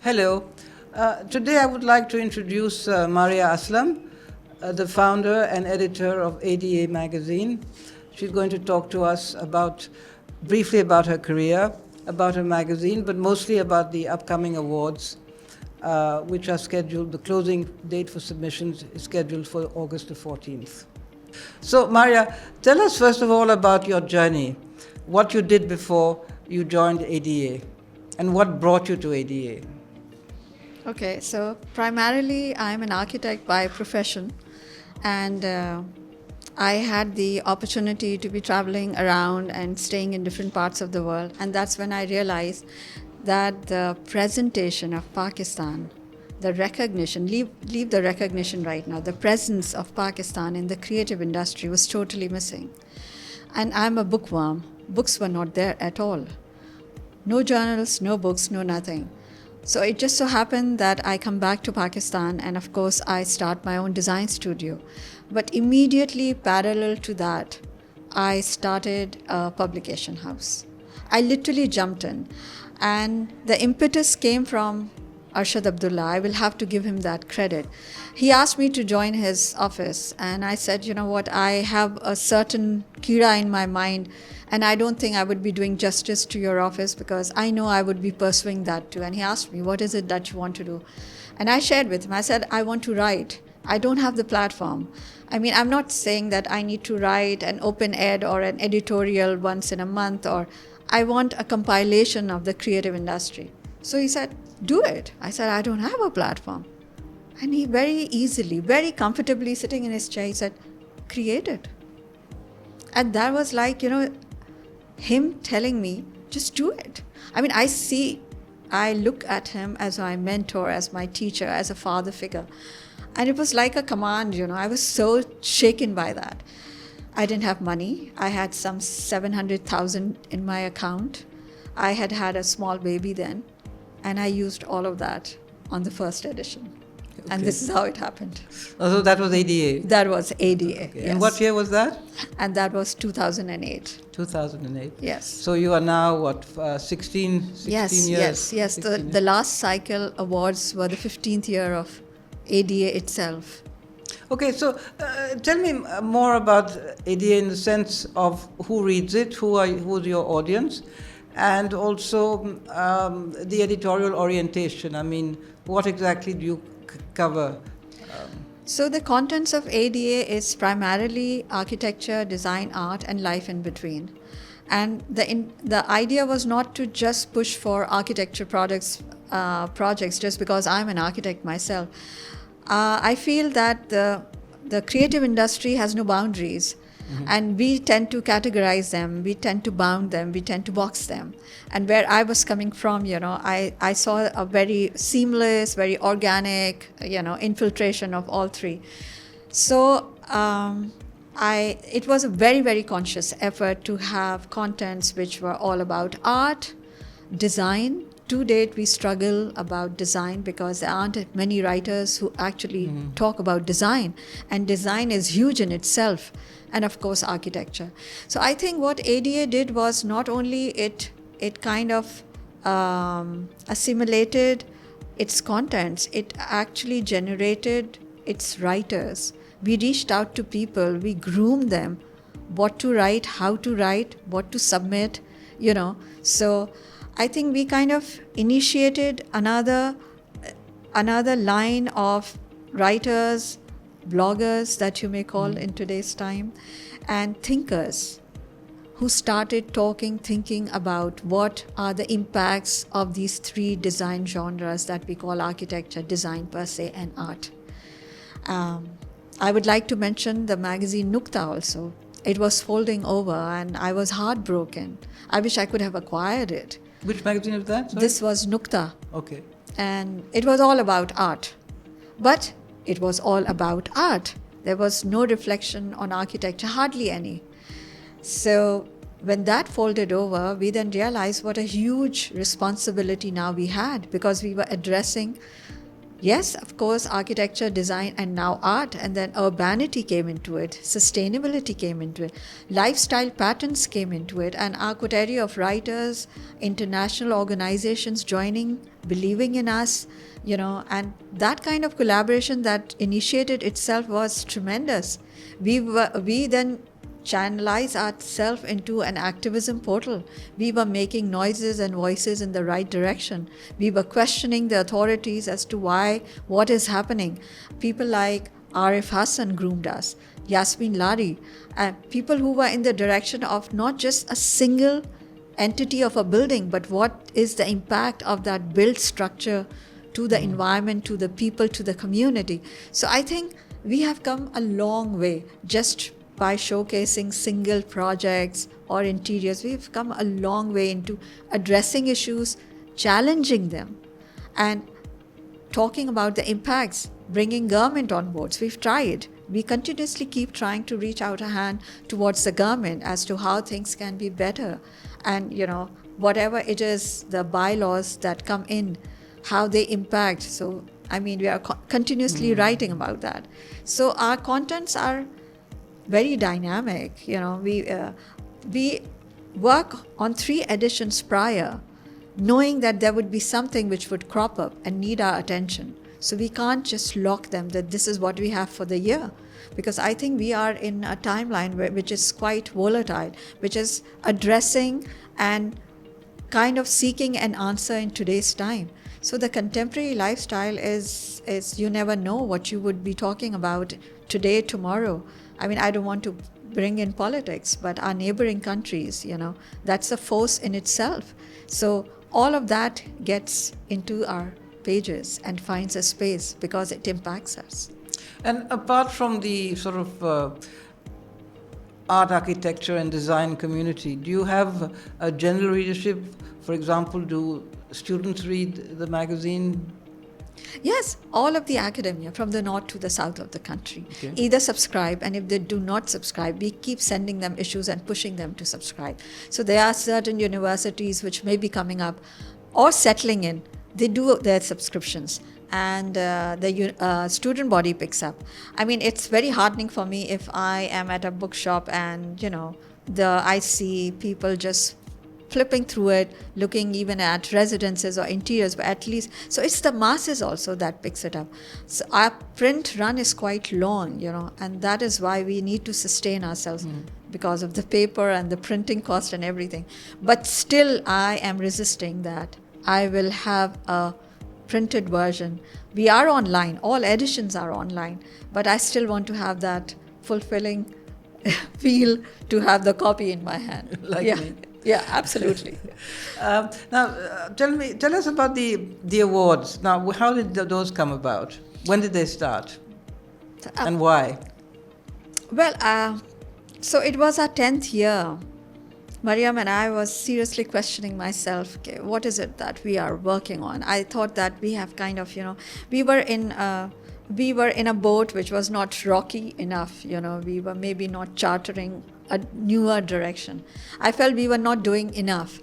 Hello. Today I would like to introduce Maria Aslam, the founder and editor of ADA Magazine. She's going to talk to us briefly about her career, about her magazine, but mostly about the upcoming awards, which are scheduled. The closing date for submissions is scheduled for August the 14th. So, Maria, tell us first of all about your journey, what you did before you joined ADA, and what brought you to ADA. Okay, so primarily I'm an architect by profession, and I had the opportunity to be traveling around and staying in different parts of the world, and that's when I realized that the presentation of Pakistan, the recognition, leave the recognition right now, the presence of Pakistan in the creative industry was totally missing. And I'm a bookworm. Books were not there at all. No journals, no books, no nothing. So it just so happened that I come back to Pakistan, and of course I start my own design studio. But immediately parallel to that, I started a publication house. I literally jumped in, and the impetus came from Arshad Abdullah. I will have to give him that credit. He asked me to join his office, and I said, you know what, I have a certain kira in my mind, and I don't think I would be doing justice to your office because I know I would be pursuing that too. And he asked me, what is it that you want to do? And I shared with him. I said, I want to write. I don't have the platform. I mean, I'm not saying that I need to write an open ed or an editorial once in a month, or I want a compilation of the creative industry. So he said, do it. I said, I don't have a platform. And he very easily, very comfortably sitting in his chair, he said, create it. And that was like, him telling me, just do it. I mean, I look at him as my mentor, as my teacher, as a father figure. And it was like a command, I was so shaken by that. I didn't have money. I had some 700,000 in my account. I had a small baby then, and I used all of that on the first edition. Okay. And this is how it happened. Oh, so that was ADA? That was ADA, okay. Yes. And what year was that? And that was 2008. 2008? Yes. So you are now, 16 yes, years? Yes. The last cycle awards were the 15th year of ADA itself. Okay, so tell me more about ADA in the sense of who reads it, who's your audience, and also the editorial orientation. I mean, what exactly do you cover? So the contents of ADA is primarily architecture, design, art, and life in between. And the idea was not to just push for architecture projects just because I'm an architect myself. I feel that the creative industry has no boundaries. Mm-hmm. And we tend to categorize them, we tend to bound them, we tend to box them. And where I was coming from, I saw a very seamless, very organic, infiltration of all three. So it was a very, very conscious effort to have contents which were all about art, design. To date, we struggle about design because there aren't many writers who actually talk about design. And design is huge in itself. And of course, architecture. So I think what ADA did was not only it kind of assimilated its contents, it actually generated its writers. We reached out to people, we groomed them, what to write, how to write, what to submit, So I think we kind of initiated another line of writers, bloggers that you may call in today's time, and thinkers who started thinking about what are the impacts of these three design genres that we call architecture, design per se, and art. I would like to mention the magazine Nukta also. It was folding over and I was heartbroken. I wish I could have acquired it. Which magazine is that? Sorry? This was Nukta. Okay. And it was all about art. But it was all about art. There was no reflection on architecture, hardly any. So when that folded over, we then realized what a huge responsibility now we had, because we were addressing Yes, of course, architecture, design, and now art, and then urbanity came into it, sustainability came into it, lifestyle patterns came into it, and our coterie of writers, international organizations joining, believing in us, and that kind of collaboration that initiated itself was tremendous. We then channelize ourselves into an activism portal. We were making noises and voices in the right direction. We were questioning the authorities as to why, what is happening. People like Arif Hassan groomed us, Yasmin Lari, and people who were in the direction of not just a single entity of a building, but what is the impact of that built structure to the environment, to the people, to the community. So I think we have come a long way just by showcasing single projects or interiors. We've come a long way into addressing issues, challenging them, and talking about the impacts, bringing government on board. We've tried. We continuously keep trying to reach out a hand towards the government as to how things can be better. And, whatever it is, the bylaws that come in, how they impact. So, we are continuously writing about that. So our contents are very dynamic. We work on 3 editions prior, knowing that there would be something which would crop up and need our attention. So we can't just lock them that this is what we have for the year, because I think we are in a timeline which is quite volatile, which is addressing and kind of seeking an answer in today's time. So the contemporary lifestyle is you never know what you would be talking about today, tomorrow. I don't want to bring in politics, but our neighboring countries, that's a force in itself. So all of that gets into our pages and finds a space because it impacts us. And apart from the sort of art, architecture and design community, do you have a general readership? For example, do students read the magazine? Yes, all of the academia from the north to the south of the country either subscribe, and if they do not subscribe, we keep sending them issues and pushing them to subscribe. So there are certain universities which may be coming up or settling in. They do their subscriptions, and the student body picks up. It's very heartening for me if I am at a bookshop and I see people just flipping through it, looking even at residences or interiors, but at least, so it's the masses also that picks it up. So our print run is quite long, and that is why we need to sustain ourselves because of the paper and the printing cost and everything. But still, I am resisting that. I will have a printed version. We are online, all editions are online, but I still want to have that fulfilling feel to have the copy in my hand. Me. Yeah, absolutely. Now, tell us about the awards. Now, how did those come about? When did they start? And why? Well, so it was our 10th year. Mariam and I was seriously questioning myself, okay, what is it that we are working on? I thought that we have kind of, we were in a boat which was not rocky enough, we were maybe not chartering a newer direction. I felt we were not doing enough.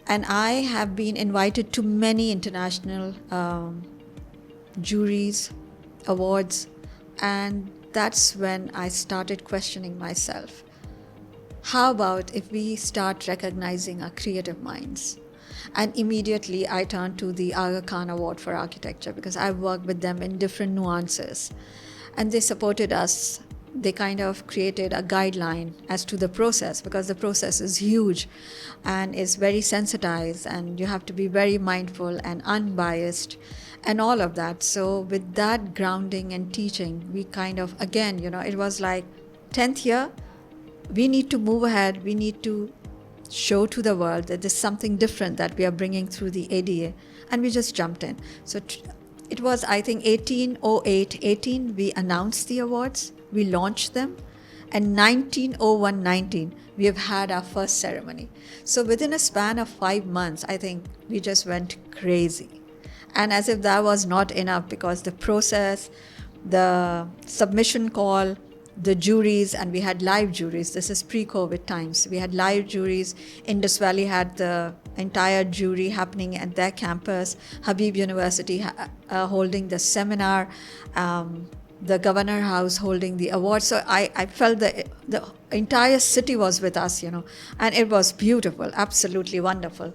And I have been invited to many international juries, awards, and that's when I started questioning myself. How about if we start recognizing our creative minds? And immediately I turned to the Aga Khan Award for Architecture because I worked with them in different nuances. And they supported us. They kind of created a guideline as to the process, because the process is huge and is very sensitized, and you have to be very mindful and unbiased and all of that. So with that grounding and teaching, we kind of, again, it was like 10th year, we need to move ahead. We need to show to the world that there's something different that we are bringing through the ADA. And we just jumped in. So it was, I think, 18 we announced the awards. We launched them. And 19, we have had our first ceremony. So within a span of 5 months, I think we just went crazy. And as if that was not enough, because the process, the submission call, the juries, and we had live juries. This is pre-COVID times. We had live juries. Indus Valley had the entire jury happening at their campus, Habib University holding the seminar, the Governor House holding the award. So I felt that the entire city was with us, you know, and it was beautiful, absolutely wonderful.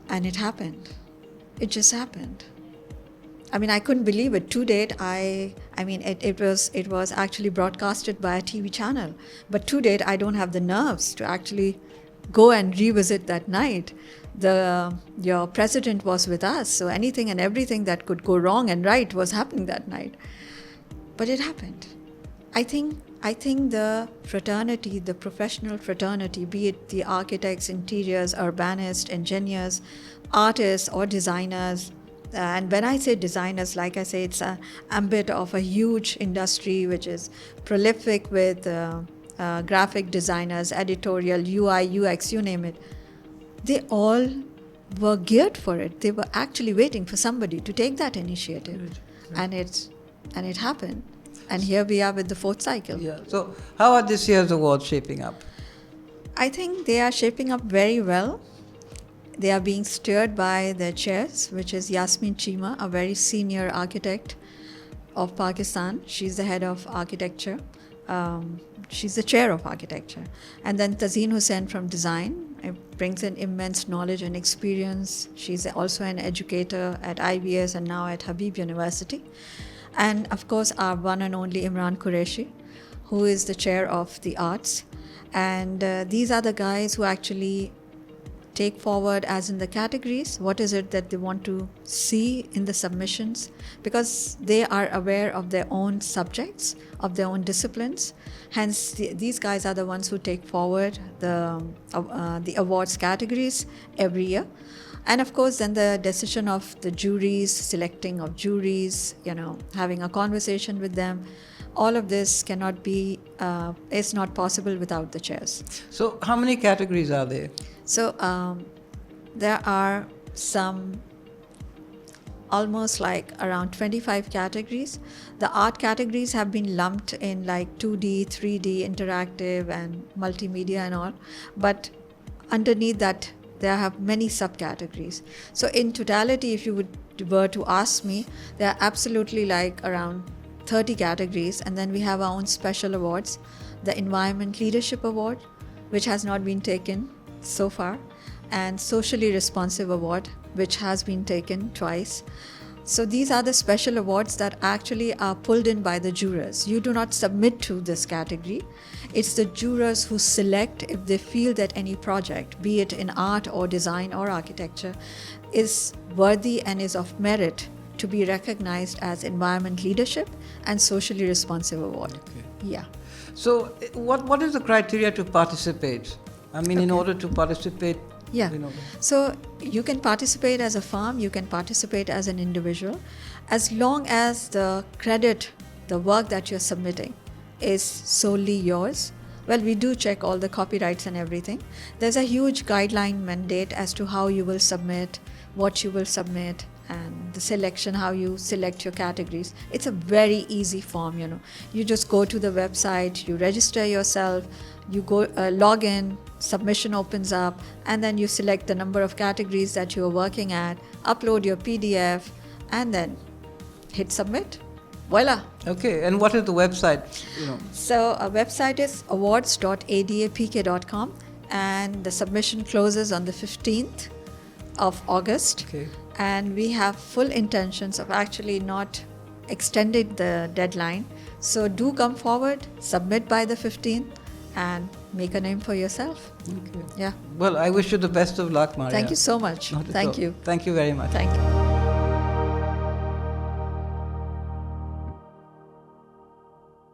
And it happened. It just happened. I mean, I couldn't believe it. To date, it was actually broadcasted by a TV channel. But to date, I don't have the nerves to actually go and revisit that night. Your president was with us, so anything and everything that could go wrong and right was happening that night. But it happened. I think the fraternity, the professional fraternity, be it the architects, interiors, urbanists, engineers, artists or designers, and when I say designers, like I say, it's an ambit of a huge industry which is prolific with graphic designers, editorial, UI, UX, you name it. They all were geared for it. They were actually waiting for somebody to take that initiative. Right. And it happened. And here we are with the fourth cycle. Yeah. So how are this year's awards shaping up? I think they are shaping up very well. They are being steered by the chairs, which is Yasmin Chima, a very senior architect of Pakistan. She's the head of architecture. She's the chair of architecture. And then Tazeen Hussain from design. It brings in immense knowledge and experience. She's also an educator at IBS and now at Habib University. And of course, our one and only Imran Qureshi, who is the chair of the arts. And these are the guys who actually take forward, as in the categories, what is it that they want to see in the submissions, because they are aware of their own subjects, of their own disciplines. Hence, these guys are the ones who take forward the awards categories every year. And of course, then the decision of the juries, selecting of juries, you know, having a conversation with them. All of this cannot be, is not possible without the chairs. So how many categories are there? So there are some almost like around 25 categories. The art categories have been lumped in like 2D, 3D, interactive and multimedia and all. But underneath that, there have many subcategories. So in totality, if you were to ask me, there are absolutely like around 30 categories, and then we have our own special awards. The Environment Leadership Award, which has not been taken so far, and Socially Responsive Award, which has been taken twice. So these are the special awards that actually are pulled in by the jurors. You do not submit to this category. It's the jurors who select if they feel that any project, be it in art or design or architecture, is worthy and is of merit to be recognized as Environment Leadership and Socially Responsive Award. Okay. Yeah. So what is the criteria to participate? I mean, in order to participate, yeah. You know. So you can participate as a firm, you can participate as an individual, as long as the credit, the work that you're submitting is solely yours. Well, we do check all the copyrights and everything. There's a huge guideline mandate as to how you will submit, what you will submit, and the selection, how you select your categories. It's a very easy form, you know. You just go to the website, you register yourself, you go log in, submission opens up, and then you select the number of categories that you are working at, upload your PDF, and then hit submit. Voila. Okay, and what is the website? You know. So our website is awards.adapk.com, and the submission closes on the 15th of August. Okay. And we have full intentions of actually not extending the deadline. So do come forward, submit by the 15th, and make a name for yourself. Okay. Yeah. Well, I wish you the best of luck, Maria. Thank you so much. Not at Thank all. you. Thank you very much. Thank you.